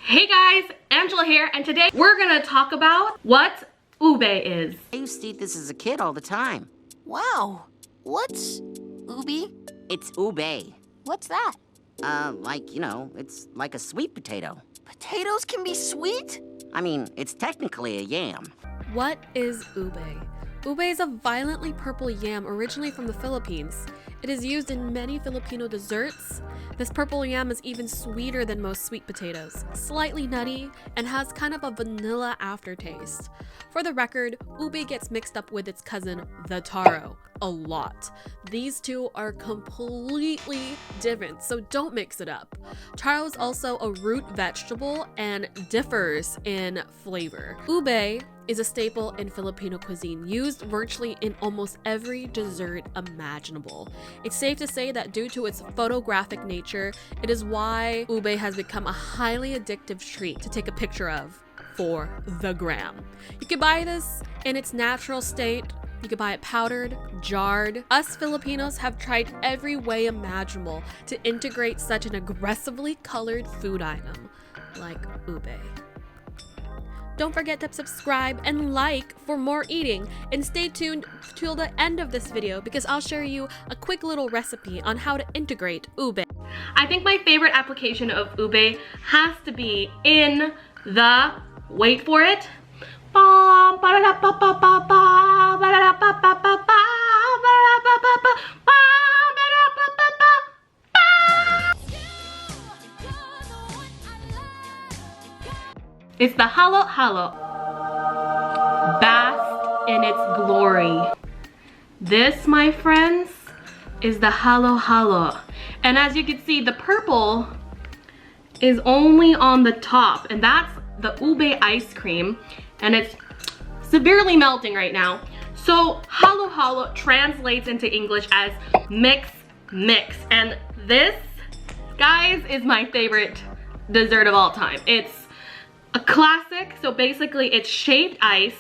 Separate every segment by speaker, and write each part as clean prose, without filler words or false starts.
Speaker 1: Hey guys, Angela here, and today we're gonna talk about what ube is.
Speaker 2: I used to eat this as a kid all the time.
Speaker 3: Wow. What's ube?
Speaker 2: It's ube.
Speaker 3: What's that?
Speaker 2: It's like a sweet potato.
Speaker 3: Potatoes can be sweet?
Speaker 2: I mean, it's technically a yam.
Speaker 4: What is ube? Ube is a violently purple yam originally from the Philippines. It is used in many Filipino desserts. This purple yam is even sweeter than most sweet potatoes, slightly nutty, and has kind of a vanilla aftertaste. For the record, ube gets mixed up with its cousin, the taro, a lot. These two are completely different, so don't mix it up. Taro is also a root vegetable and differs in flavor. Ube is a staple in Filipino cuisine, used virtually in almost every dessert imaginable. It's safe to say that due to its photographic nature, it is why ube has become a highly addictive treat to take a picture of for the gram. You can buy this in its natural state. You can buy it powdered, jarred. Us Filipinos have tried every way imaginable to integrate such an aggressively colored food item like ube. Don't forget to subscribe and like for more eating, and stay tuned till the end of this video because I'll share you a quick little recipe on how to integrate ube.
Speaker 1: I think my favorite application of ube has to be in the, wait for it, it's the halo halo, bask in its glory. This, my friends, is the halo halo. And as you can see, the purple is only on the top, and that's the ube ice cream, and it's severely melting right now. So halo halo translates into English as mix mix, and this, guys, is my favorite dessert of all time. It's a classic. So basically it's shaved ice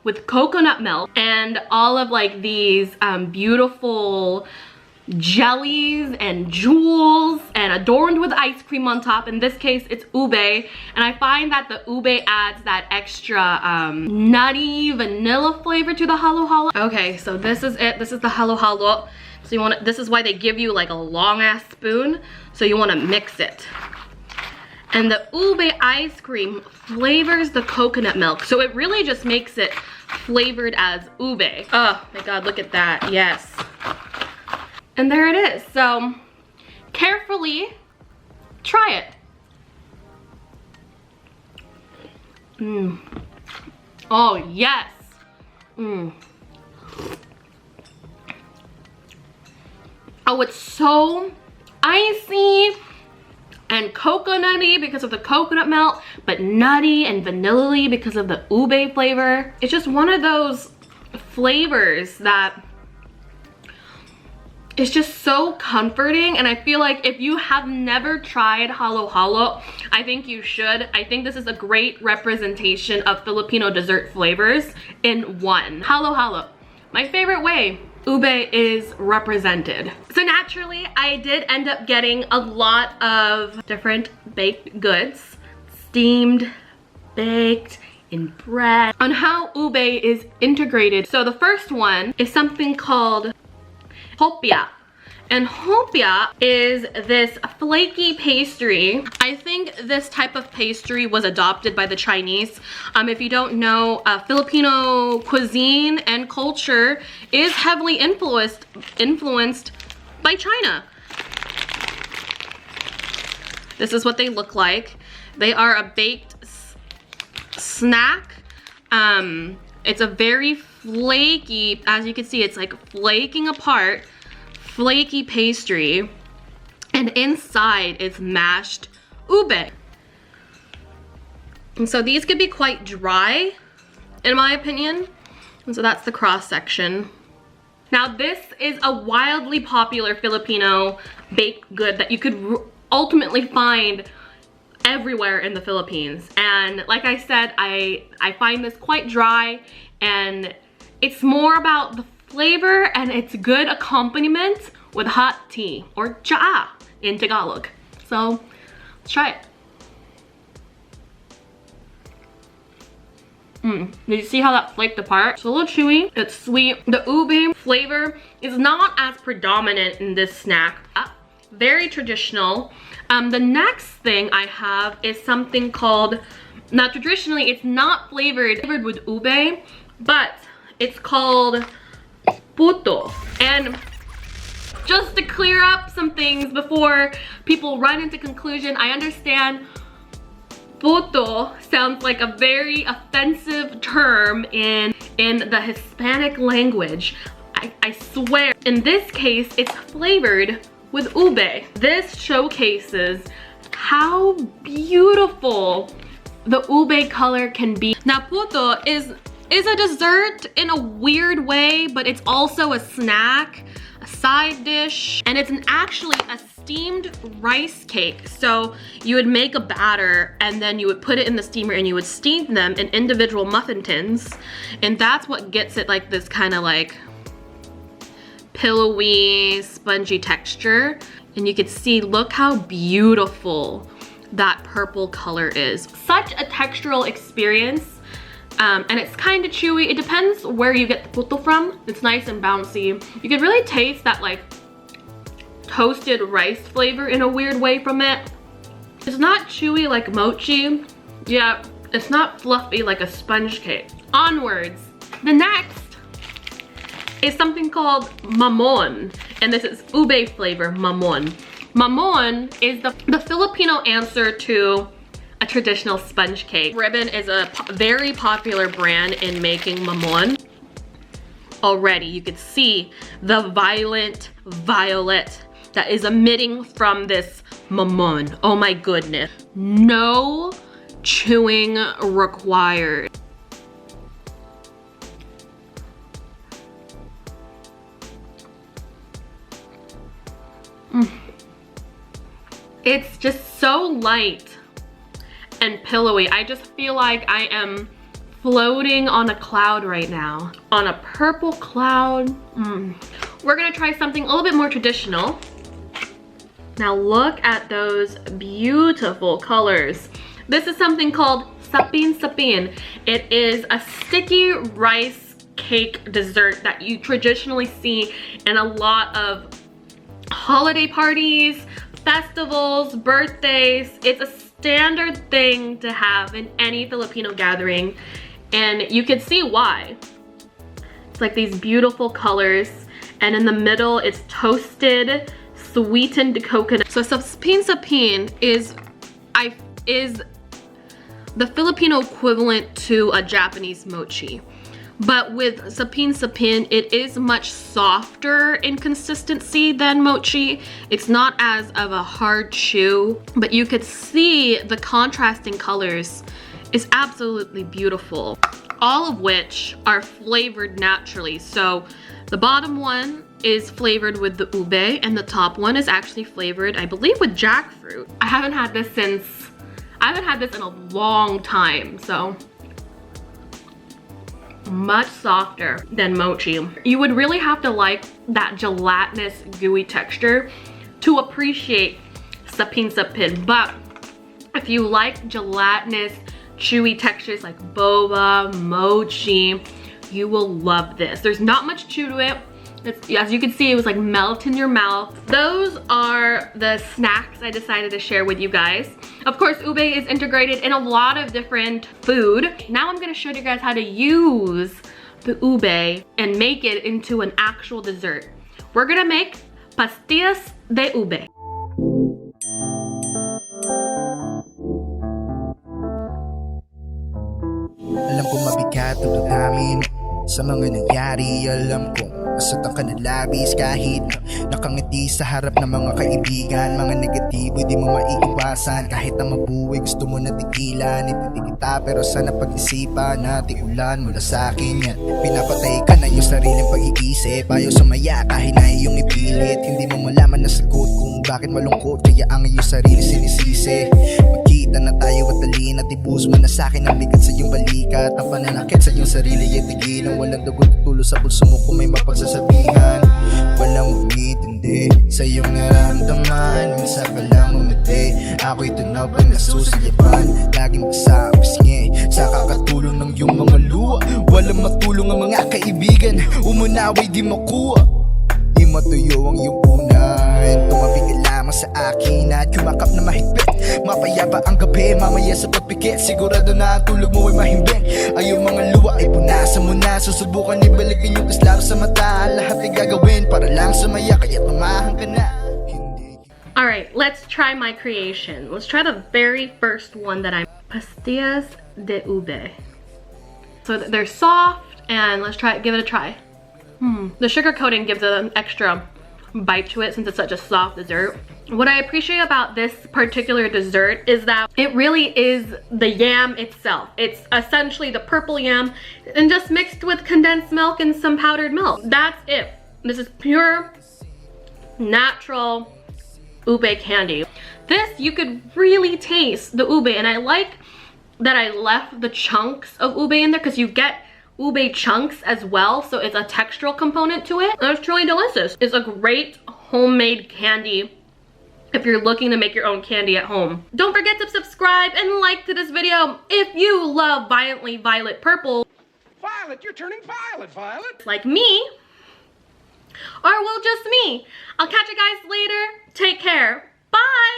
Speaker 1: with coconut milk and all of like these beautiful jellies and jewels and adorned with ice cream on top. In this case it's ube, and I find that the ube adds that extra nutty vanilla flavor to the halo halo. Okay, so this is it. This is the halo halo. So you want to, this is why they give you like a long ass spoon, so you want to mix it. And the ube ice cream flavors the coconut milk, so it really just makes it flavored as ube. Oh my god, look at that. Yes. And there it is. So carefully try it. Oh yes. Oh, it's so icy and coconutty because of the coconut milk, but nutty and vanilla-y because of the ube flavor. It's just one of those flavors that is just so comforting, and I feel like if you have never tried halo halo, I think you should. I think this is a great representation of Filipino dessert flavors in one. Halo halo, my favorite way ube is represented. So naturally, I did end up getting a lot of different baked goods, steamed, baked, in bread, on how ube is integrated. So the first one is something called Popiah. And Popiah is this flaky pastry. I think this type of pastry was adopted by the Chinese. If you don't know, Filipino cuisine and culture is heavily influenced by China. This is what they look like. They are a baked snack. It's a very flaky, as you can see, it's like flaking apart, flaky pastry, and inside is mashed ube. And so these could be quite dry, in my opinion. And so that's the cross section. Now this is a wildly popular Filipino baked good that you could ultimately find everywhere in the Philippines. And like I said, I find this quite dry, and it's more about the flavor, and it's good accompaniment with hot tea, or cha in Tagalog. So let's try it. Did you see how that flaked apart? It's a little chewy, it's sweet. The ube flavor is not as predominant in this snack. Very traditional. The next thing I have is something called, now traditionally it's not flavored with ube, but it's called Puto. And just to clear up some things before people run into conclusion, I understand Puto sounds like a very offensive term in the Hispanic language. I swear, in this case, it's flavored with ube. This showcases how beautiful the ube color can be. Now, Puto is a dessert in a weird way, but it's also a snack, a side dish, and it's actually a steamed rice cake. So you would make a batter and then you would put it in the steamer and you would steam them in individual muffin tins, and that's what gets it like this kind of like pillowy, spongy texture. And you can see, look how beautiful that purple color is. Such a textural experience. And it's kind of chewy. It depends where you get the puto from. It's nice and bouncy. You can really taste that like toasted rice flavor in a weird way from it. It's not chewy like mochi. Yeah, it's not fluffy like a sponge cake. Onwards. The next is something called Mamon, and this is ube flavor Mamon. Mamon is the Filipino answer to a traditional sponge cake. Ribbon is a very popular brand in making Mamon. Already you can see the violet that is emitting from this Mamon. Oh my goodness. No chewing required. It's just so light and pillowy. I just feel like I am floating on a cloud right now. On a purple cloud. We're gonna try something a little bit more traditional. Now look at those beautiful colors. This is something called Sapin Sapin. It is a sticky rice cake dessert that you traditionally see in a lot of holiday parties, festivals, birthdays. It's a standard thing to have in any Filipino gathering, and you can see why. It's like these beautiful colors, and in the middle it's toasted, sweetened coconut. So Sapin Sapin is the Filipino equivalent to a Japanese mochi. But with Sapin Sapin, it is much softer in consistency than mochi. It's not as of a hard chew, but you could see the contrasting colors is absolutely beautiful. All of which are flavored naturally. So the bottom one is flavored with the ube, and the top one is actually flavored, I believe, with jackfruit. I haven't had this in a long time, so much softer than mochi. You would really have to like that gelatinous gooey texture to appreciate Sapin Sapin, but if you like gelatinous chewy textures like boba, mochi, you will love this. There's not much chew to it. As you can see, it was like melt in your mouth. Those are the snacks I decided to share with you guys. Of course, ube is integrated in a lot of different food. Now I'm gonna show you guys how to use the ube and make it into an actual dessert. We're gonna make pastillas de ube.
Speaker 5: Alam kong mabigat ang damdamin sa mga nangyari. Alam kong masatang ka na labis kahit nakangiti sa harap ng mga kaibigan. Mga negatibo di mo maiiwasan, kahit na mabuhay gusto mo na tigilan. Ititig kita pero sana pag-isipan na tigulan mula sa akin yan. Pinapatay ka na yung sariling pag-iisip, ayaw sumaya kahit na iyong ipilit. Hindi mo malaman na sagot kung bakit malungkot, kaya ang iyong sarili sinisisi. Magkita na tayo at talin at ibus mo na sa akin ang bigat sa iyong balikat. Ang pananakit sa iyong sarili ay tigilan. Walang dugot tulo sa pulso mo kung may mapagsasabihan. Walang umintindi sa iyong naramdaman. Minsan ka lang umiti, ako'y tunaw pa nasusulipan. Laging masapisngi sa kakatulong ng iyong mga naway di makuha. Di matuyo ang iyong unan. Tumabi ka lamang sa akin at kumakap na mahigpit. Mapayapa ang gabi, mamaya sa pagpikit. Sigurado na ang tulog mo ay mahimbing. Ay yung mga luwa ay punasan mo na. Susubukan ibalikin yung kaslaro sa mata. Lahat ay gagawin para lang sumaya, kaya tumahan ka na.
Speaker 1: Alright, let's try my creation. Let's try the very first one that I'm... Pastillas de Ube. So they're soft, and let's try it, give it a try. The sugar coating gives it an extra bite to it since it's such a soft dessert. What I appreciate about this particular dessert is that it really is the yam itself. It's essentially the purple yam and just mixed with condensed milk and some powdered milk. That's it. This is pure, natural ube candy. This, you could really taste the ube, and I like that I left the chunks of ube in there because you get ube chunks as well, so it's a textural component to it. And it's truly delicious. It's a great homemade candy if you're looking to make your own candy at home. Don't forget to subscribe and like to this video if you love violently violet purple.
Speaker 6: Violet, you're turning violet, Violet.
Speaker 1: Like me. Or well, just me. I'll catch you guys later. Take care. Bye.